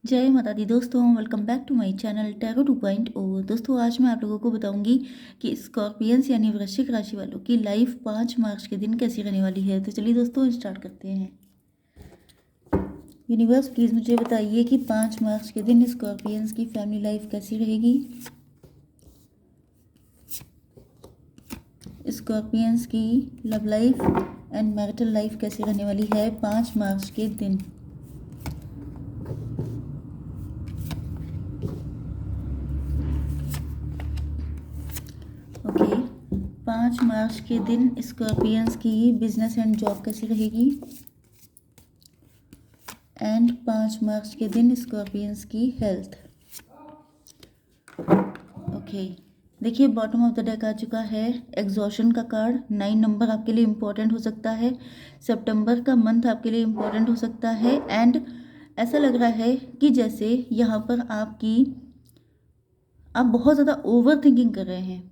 जय माता दी दोस्तों, welcome back to my channel tarot 2.0। दोस्तों आज मैं आप लोगों को बताऊंगी कि स्कॉर्पियंस यानी वृश्चिक राशि वालों की लाइफ 5 मार्च के दिन कैसी रहने वाली है। तो चलिए दोस्तों स्टार्ट करते हैं। यूनिवर्स प्लीज़ मुझे बताइए कि 5 मार्च के दिन स्कॉर्पियंस की फैमिली लाइफ कैसी रहेगी। स्कॉर्पियंस की love life and marital life कैसी रहने वाली है 5 मार्च के दिन। ओके, 5 मार्च के दिन स्कॉर्पियंस की बिजनेस एंड जॉब कैसी रहेगी एंड 5 मार्च के दिन स्कॉर्पियंस की हेल्थ। ओके, देखिए बॉटम ऑफ द डेक आ चुका है एग्जॉशन का कार्ड। 9 नंबर आपके लिए इम्पोर्टेंट हो सकता है। सितंबर का मंथ आपके लिए इम्पोर्टेंट हो सकता है एंड ऐसा लग रहा है कि जैसे यहाँ पर आप बहुत ज़्यादा ओवर थिंकिंग कर रहे हैं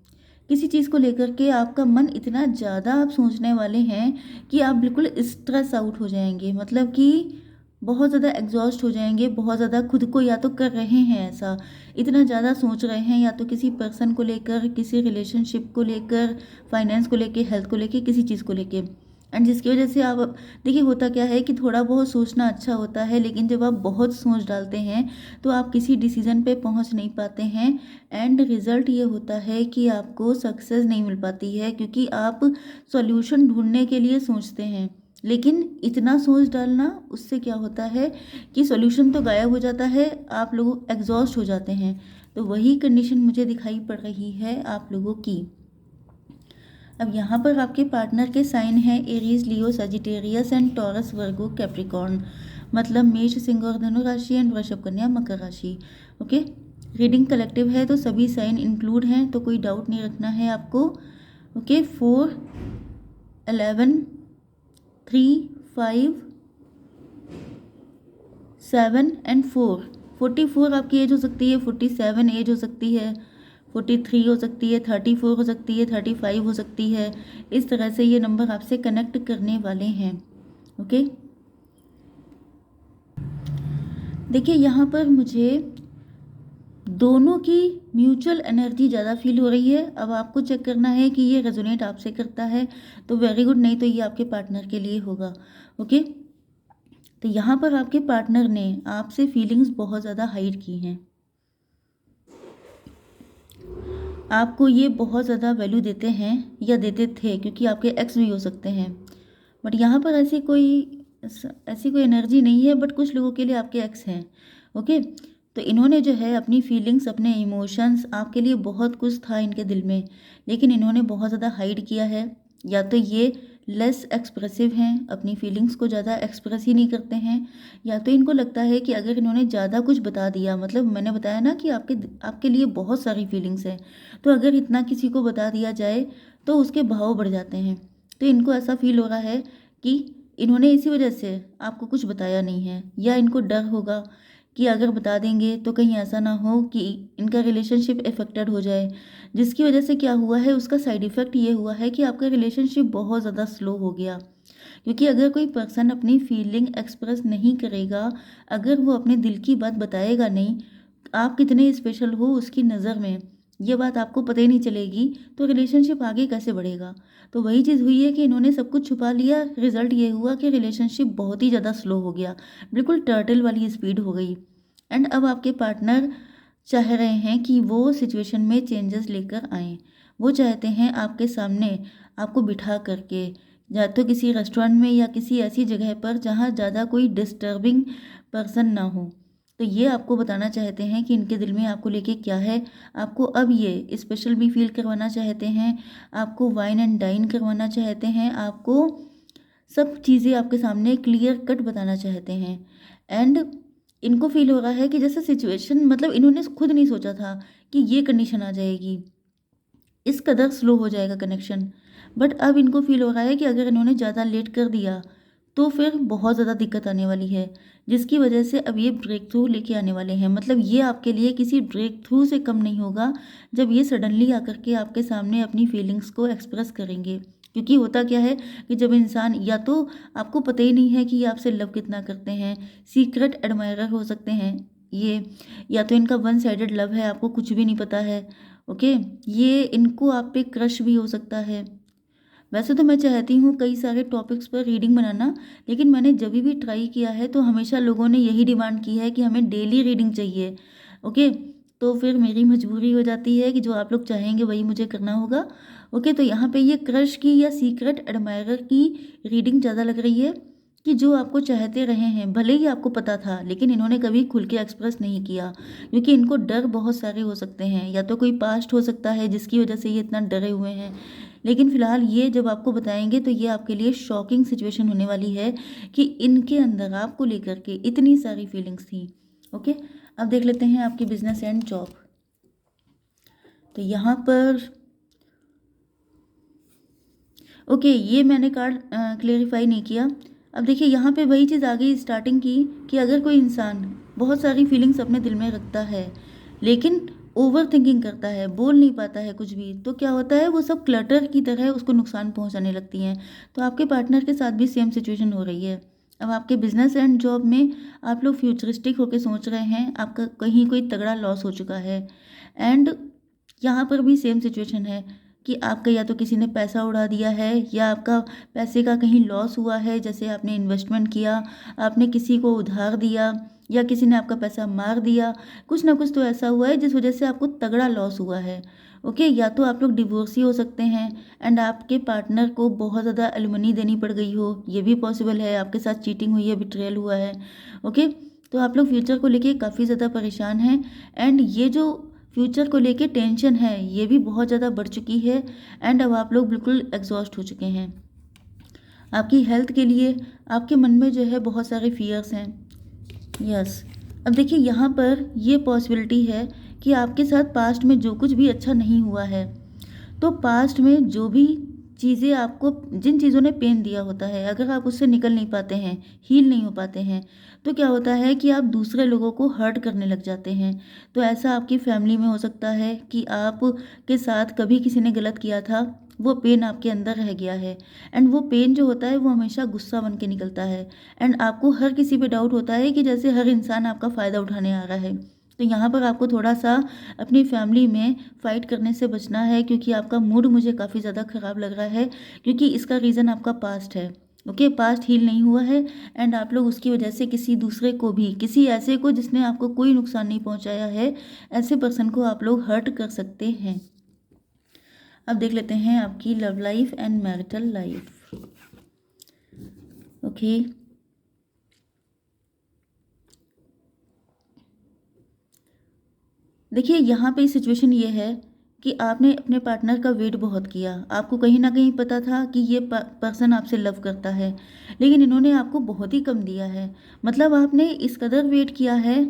किसी चीज़ को लेकर के। आपका मन इतना ज़्यादा आप सोचने वाले हैं कि आप बिल्कुल स्ट्रेस आउट हो जाएंगे, मतलब कि बहुत ज़्यादा एग्जॉस्ट हो जाएंगे। बहुत ज़्यादा खुद को या तो कर रहे हैं ऐसा, इतना ज़्यादा सोच रहे हैं या तो किसी पर्सन को लेकर, किसी रिलेशनशिप को लेकर, फाइनेंस को लेकर, हेल्थ को लेकर, किसी चीज़ को लेकर। एंड जिसकी वजह से आप देखिए होता क्या है कि थोड़ा बहुत सोचना अच्छा होता है, लेकिन जब आप बहुत सोच डालते हैं तो आप किसी डिसीज़न पे पहुंच नहीं पाते हैं एंड रिज़ल्ट ये होता है कि आपको सक्सेस नहीं मिल पाती है, क्योंकि आप सॉल्यूशन ढूंढने के लिए सोचते हैं, लेकिन इतना सोच डालना उससे क्या होता है कि सॉल्यूशन तो गायब हो जाता है, आप लोग एग्जॉस्ट हो जाते हैं। तो वही कंडीशन मुझे दिखाई पड़ रही है आप लोगों की। अब यहाँ पर आपके पार्टनर के साइन हैं Aries, Leo, Sagittarius and taurus, Virgo, Capricorn, मतलब मेष, सिंह और धनु राशि एंड वृषभ, कन्या, मकर राशि। ओके, रीडिंग कलेक्टिव है तो सभी साइन इंक्लूड हैं, तो कोई डाउट नहीं रखना है आपको। Okay, 4, 11, 3, 5, 7 and 4। 44 आपकी एज हो सकती है, 47 एज हो सकती है, 43 हो सकती है, 34 हो सकती है, 35 हो सकती है। इस तरह से ये नंबर आपसे कनेक्ट करने वाले हैं। ओके, देखिए यहाँ पर मुझे दोनों की म्यूचुअल एनर्जी ज़्यादा फील हो रही है। अब आपको चेक करना है कि ये रेजोनेट आपसे करता है तो वेरी गुड, नहीं तो ये आपके पार्टनर के लिए होगा। ओके, तो यहाँ पर आपके पार्टनर ने आपसे फीलिंग्स बहुत ज़्यादा हाइड की हैं। आपको ये बहुत ज़्यादा वैल्यू देते हैं या देते थे, क्योंकि आपके एक्स भी हो सकते हैं, बट यहाँ पर ऐसी कोई एनर्जी नहीं है, बट कुछ लोगों के लिए आपके एक्स हैं। ओके, तो इन्होंने जो है अपनी फीलिंग्स, अपने इमोशंस, आपके लिए बहुत कुछ था इनके दिल में, लेकिन इन्होंने बहुत ज़्यादा हाइड किया है। या तो ये लेस एक्सप्रेसिव हैं, अपनी फीलिंग्स को ज़्यादा एक्सप्रेस ही नहीं करते हैं, या तो इनको लगता है कि अगर इन्होंने ज़्यादा कुछ बता दिया, मतलब मैंने बताया ना कि आपके लिए बहुत सारी फीलिंग्स हैं, तो अगर इतना किसी को बता दिया जाए तो उसके भाव बढ़ जाते हैं। तो इनको ऐसा फील हो रहा है कि इन्होंने इसी वजह से आपको कुछ बताया नहीं है, या इनको डर होगा कि अगर बता देंगे तो कहीं ऐसा ना हो कि इनका रिलेशनशिप इफेक्टेड हो जाए, जिसकी वजह से क्या हुआ है, उसका साइड इफ़ेक्ट ये हुआ है कि आपका रिलेशनशिप बहुत ज़्यादा स्लो हो गया। क्योंकि अगर कोई पर्सन अपनी फीलिंग एक्सप्रेस नहीं करेगा, अगर वो अपने दिल की बात बताएगा नहीं, आप कितने स्पेशल हो उसकी नज़र में ये बात आपको पता ही नहीं चलेगी, तो रिलेशनशिप आगे कैसे बढ़ेगा। तो वही चीज़ हुई है कि इन्होंने सब कुछ छुपा लिया, रिजल्ट ये हुआ कि रिलेशनशिप बहुत ही ज़्यादा स्लो हो गया, बिल्कुल टर्टल वाली स्पीड हो गई। एंड अब आपके पार्टनर चाह रहे हैं कि वो सिचुएशन में चेंजेस लेकर आएँ। वो चाहते हैं आपके सामने आपको बिठा करके, या तो किसी रेस्टोरेंट में या किसी ऐसी जगह पर जहाँ ज़्यादा कोई डिस्टर्बिंग पर्सन ना हो। तो ये आपको बताना चाहते हैं कि इनके दिल में आपको लेके क्या है। आपको अब ये स्पेशल भी फील करवाना चाहते हैं, आपको वाइन एंड डाइन करवाना चाहते हैं, आपको सब चीज़ें आपके सामने क्लियर कट बताना चाहते हैं। एंड इनको फील हो रहा है कि जैसे सिचुएशन, मतलब इन्होंने खुद नहीं सोचा था कि ये कंडीशन आ जाएगी, इस कदर स्लो हो जाएगा कनेक्शन। बट अब इनको फील हो रहा है कि अगर इन्होंने ज़्यादा लेट कर दिया तो फिर बहुत ज़्यादा दिक्कत आने वाली है, जिसकी वजह से अब ये ब्रेक थ्रू लेके आने वाले हैं। मतलब ये आपके लिए किसी ब्रेक थ्रू से कम नहीं होगा जब ये सडनली आकर के आपके सामने अपनी फीलिंग्स को एक्सप्रेस करेंगे। क्योंकि होता क्या है कि जब इंसान, या तो आपको पता ही नहीं है कि ये आपसे लव कितना करते हैं, सीक्रेट एडमायरर हो सकते हैं, ये, या तो इनका वन साइडेड लव है, आपको कुछ भी नहीं पता है। ओके, ये इनको आप पे क्रश भी हो सकता है। वैसे तो मैं चाहती हूँ कई सारे टॉपिक्स पर रीडिंग बनाना, लेकिन मैंने जब भी ट्राई किया है तो हमेशा लोगों ने यही डिमांड की है कि हमें डेली रीडिंग चाहिए। ओके, तो फिर मेरी मजबूरी हो जाती है कि जो आप लोग चाहेंगे वही मुझे करना होगा। ओके, तो यहाँ पे ये क्रश की या सीक्रेट एडमायरर की रीडिंग ज़्यादा लग रही है, कि जो आपको चाहते रहे हैं, भले ही आपको पता था लेकिन इन्होंने कभी खुल के एक्सप्रेस नहीं किया, क्योंकि इनको डर बहुत सारे हो सकते हैं। या तो कोई पास्ट हो सकता है जिसकी वजह से ये इतना डरे हुए हैं, लेकिन फ़िलहाल ये जब आपको बताएंगे तो ये आपके लिए शॉकिंग सिचुएशन होने वाली है कि इनके अंदर आपको लेकर के इतनी सारी फीलिंग्स थी। ओके, अब देख लेते हैं आपकी बिजनेस एंड जॉब। तो यहाँ पर ओके, ये मैंने कार्ड क्लेरिफाई नहीं किया। अब देखिए यहाँ पे वही चीज़ आ गई स्टार्टिंग की, कि अगर कोई इंसान बहुत सारी फीलिंग्स अपने दिल में रखता है लेकिन ओवर थिंकिंग करता है, बोल नहीं पाता है कुछ भी, तो क्या होता है वो सब क्लटर की तरह उसको नुकसान पहुंचाने लगती हैं। तो आपके पार्टनर के साथ भी सेम सिचुएशन हो रही है। अब आपके बिजनेस एंड जॉब में आप लोग फ्यूचरिस्टिक होकर सोच रहे हैं, आपका कहीं कोई तगड़ा लॉस हो चुका है, एंड यहाँ पर भी सेम सिचुएशन है कि आपका या तो किसी ने पैसा उड़ा दिया है, या आपका पैसे का कहीं लॉस हुआ है, जैसे आपने इन्वेस्टमेंट किया, आपने किसी को उधार दिया, या किसी ने आपका पैसा मार दिया, कुछ ना कुछ तो ऐसा हुआ है जिस वजह से आपको तगड़ा लॉस हुआ है। ओके, या तो आप लोग डिवोर्सी हो सकते हैं, एंड आपके पार्टनर को बहुत ज़्यादा एलिमनी देनी पड़ गई हो, ये भी पॉसिबल है। आपके साथ चीटिंग हुई है, बिट्रेयल हुआ है। ओके, तो आप लोग फ्यूचर को लेके काफ़ी ज़्यादा परेशान हैं, एंड ये जो फ्यूचर को लेके टेंशन है ये भी बहुत ज़्यादा बढ़ चुकी है, एंड अब आप लोग बिल्कुल एग्जॉस्ट हो चुके हैं। आपकी हेल्थ के लिए आपके मन में जो है बहुत सारे फियर्स हैं। यस, अब देखिए यहाँ पर ये पॉसिबिलिटी है कि आपके साथ पास्ट में जो कुछ भी अच्छा नहीं हुआ है, तो पास्ट में जो भी चीज़ें आपको, जिन चीज़ों ने पेन दिया होता है, अगर आप उससे निकल नहीं पाते हैं, हील नहीं हो पाते हैं, तो क्या होता है कि आप दूसरे लोगों को हर्ट करने लग जाते हैं। तो ऐसा आपकी फैमिली में हो सकता है कि आप के साथ कभी किसी ने गलत किया था, वो पेन आपके अंदर रह गया है, एंड वो पेन जो होता है वो हमेशा गुस्सा बन के निकलता है, एंड आपको हर किसी पे डाउट होता है कि जैसे हर इंसान आपका फ़ायदा उठाने आ रहा है। तो यहाँ पर आपको थोड़ा सा अपनी फैमिली में फ़ाइट करने से बचना है, क्योंकि आपका मूड मुझे काफ़ी ज़्यादा ख़राब लग रहा है, क्योंकि इसका रीज़न आपका पास्ट है। ओके, पास्ट हील नहीं हुआ है, एंड आप लोग उसकी वजह से किसी दूसरे को भी, किसी ऐसे को जिसने आपको कोई नुकसान नहीं पहुंचाया है, ऐसे पर्सन को आप लोग हर्ट कर सकते हैं। अब देख लेते हैं आपकी love life and marital life. Okay, देखिए यहाँ पे सिचुएशन ये है कि आपने अपने पार्टनर का वेट बहुत किया, आपको कहीं ना कहीं पता था कि ये पर्सन आपसे लव करता है, लेकिन इन्होंने आपको बहुत ही कम दिया है। मतलब आपने इस कदर वेट किया है,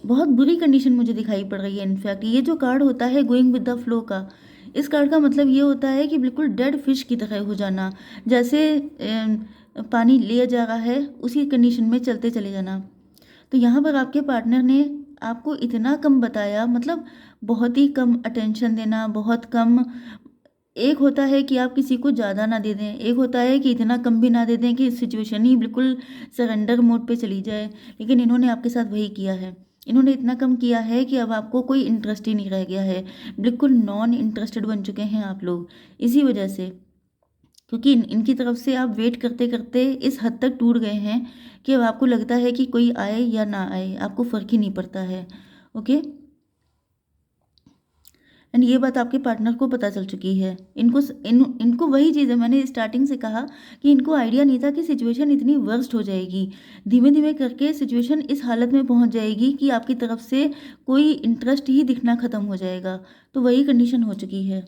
बहुत बुरी कंडीशन मुझे दिखाई पड़ रही है। इनफैक्ट ये जो कार्ड होता है गोइंग विद द फ्लो का, इस कार्ड का मतलब ये होता है कि बिल्कुल डेड फिश की तरह हो जाना, जैसे पानी लिया जा रहा है उसी कंडीशन में चलते चले जाना। तो यहाँ पर आपके पार्टनर ने आपको इतना कम बताया, मतलब बहुत ही कम अटेंशन देना, बहुत कम। एक होता है कि आप किसी को ज़्यादा ना दे दें, एक होता है कि इतना कम भी ना दे दें कि सिचुएशन ही बिल्कुल सरेंडर मोड पे चली जाए, लेकिन इन्होंने आपके साथ वही किया है। इन्होंने इतना कम किया है कि अब आपको कोई इंटरेस्ट ही नहीं रह गया है, बिल्कुल नॉन इंटरेस्टेड बन चुके हैं आप लोग, इसी वजह से, क्योंकि इनकी तरफ से आप वेट करते करते इस हद तक टूट गए हैं कि अब आपको लगता है कि कोई आए या ना आए आपको फ़र्क ही नहीं पड़ता है। ओके, एंड ये बात आपके पार्टनर को पता चल चुकी है। इनको वही चीज़ है, मैंने स्टार्टिंग से कहा कि इनको आइडिया नहीं था कि सिचुएशन इतनी वर्स्ट हो जाएगी। धीमे धीमे करके सिचुएशन इस हालत में पहुंच जाएगी कि आपकी तरफ से कोई इंटरेस्ट ही दिखना ख़त्म हो जाएगा। तो वही कंडीशन हो चुकी है।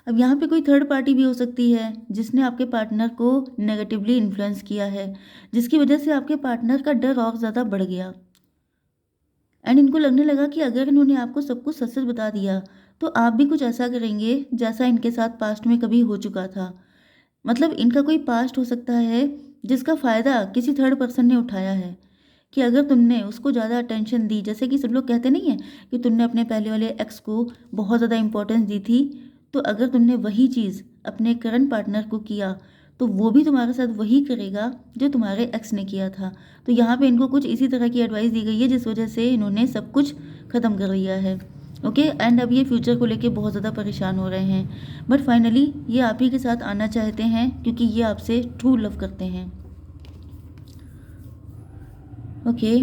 अब यहाँ पे कोई थर्ड पार्टी भी हो सकती है जिसने आपके पार्टनर को नेगेटिवली इन्फ्लुएंस किया है, जिसकी वजह से आपके पार्टनर का डर और ज़्यादा बढ़ गया, एंड इनको लगने लगा कि अगर इन्होंने आपको सब कुछ सच सच बता दिया तो आप भी कुछ ऐसा करेंगे जैसा इनके साथ पास्ट में कभी हो चुका था। मतलब इनका कोई पास्ट हो सकता है जिसका फ़ायदा किसी थर्ड पर्सन ने उठाया है, कि अगर तुमने उसको ज़्यादा अटेंशन दी, जैसे कि सब लोग कहते नहीं है कि तुमने अपने पहले वाले एक्स को बहुत ज़्यादा इंपॉर्टेंस दी थी, तो अगर तुमने वही चीज़ अपने करंट पार्टनर को किया तो वो भी तुम्हारे साथ वही करेगा जो तुम्हारे एक्स ने किया था। तो यहाँ पे इनको कुछ इसी तरह की एडवाइस दी गई है जिस वजह से इन्होंने सब कुछ ख़त्म कर दिया है। ओके, एंड अब ये फ्यूचर को लेके बहुत ज़्यादा परेशान हो रहे हैं, बट फाइनली ये आप ही के साथ आना चाहते हैं क्योंकि ये आपसे ट्रू लव करते हैं। ओके,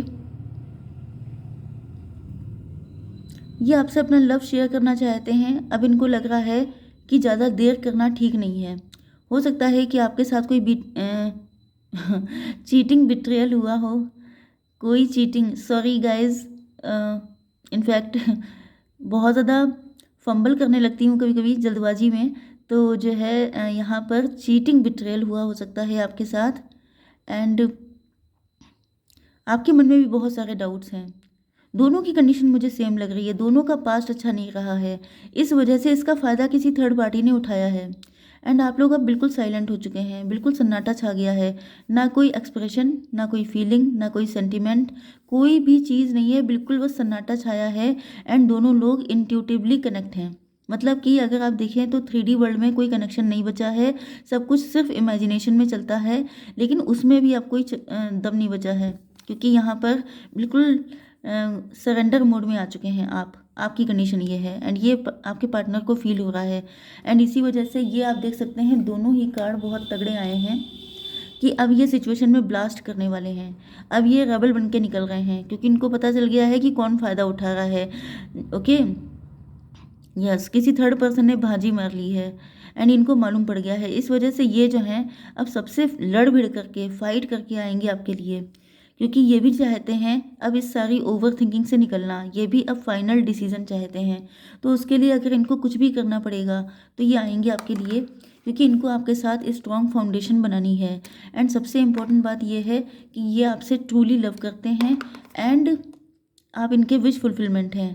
ये आपसे अपना लव शेयर करना चाहते हैं। अब इनको लग रहा है कि ज़्यादा देर करना ठीक नहीं है। हो सकता है कि आपके साथ कोई चीटिंग बिट्रेयल हुआ हो, कोई चीटिंग, सॉरी गाइज, इनफैक्ट बहुत ज़्यादा फंबल करने लगती हूँ कभी कभी जल्दबाजी में, तो जो है यहाँ पर चीटिंग बिट्रेयल हुआ हो सकता है आपके साथ। एंड आपके मन में भी बहुत सारे डाउट्स हैं। दोनों की कंडीशन मुझे सेम लग रही है, दोनों का पास्ट अच्छा नहीं रहा है, इस वजह से इसका फ़ायदा किसी थर्ड पार्टी ने उठाया है। एंड आप लोग अब बिल्कुल साइलेंट हो चुके हैं, बिल्कुल सन्नाटा छा गया है, ना कोई एक्सप्रेशन, ना कोई फीलिंग, ना कोई सेंटिमेंट, कोई भी चीज़ नहीं है, बिल्कुल बस सन्नाटा छाया है। एंड दोनों लोग इंट्यूटिवली कनेक्ट हैं, मतलब कि अगर आप देखें तो 3D वर्ल्ड में कोई कनेक्शन नहीं बचा है, सब कुछ सिर्फ इमेजिनेशन में चलता है, लेकिन उसमें भी अब कोई दम नहीं बचा है, क्योंकि यहाँ पर बिल्कुल सरेंडर मोड में आ चुके हैं आप। आपकी कंडीशन ये है एंड ये आपके पार्टनर को फील हो रहा है। एंड इसी वजह से ये आप देख सकते हैं दोनों ही कार्ड बहुत तगड़े आए हैं कि अब ये सिचुएशन में ब्लास्ट करने वाले हैं। अब ये रेबल बन के निकल रहे हैं क्योंकि इनको पता चल गया है कि कौन फ़ायदा उठा रहा है। ओके, यस, किसी थर्ड पर्सन ने बाजी मार ली है एंड इनको मालूम पड़ गया है। इस वजह से ये जो हैं अब सबसे लड़ भिड़ करके फाइट करके आएंगे आपके लिए, क्योंकि ये भी चाहते हैं अब इस सारी ओवर थिंकिंग से निकलना, ये भी अब फाइनल डिसीजन चाहते हैं। तो उसके लिए अगर इनको कुछ भी करना पड़ेगा तो ये आएंगे आपके लिए, क्योंकि इनको आपके साथ स्ट्रॉन्ग फाउंडेशन बनानी है। एंड सबसे इम्पोर्टेंट बात ये है कि ये आपसे ट्रूली लव करते हैं एंड आप इनके विश फुलफिलमेंट हैं।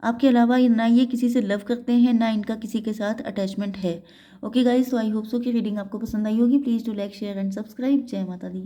आपके अलावा ना ये किसी से लव करते हैं, ना इनका किसी के साथ अटैचमेंट है। ओके गाइज, तो आई होप सो कि रीडिंग आपको पसंद आई होगी। Please do like, share and subscribe. जय माता दी।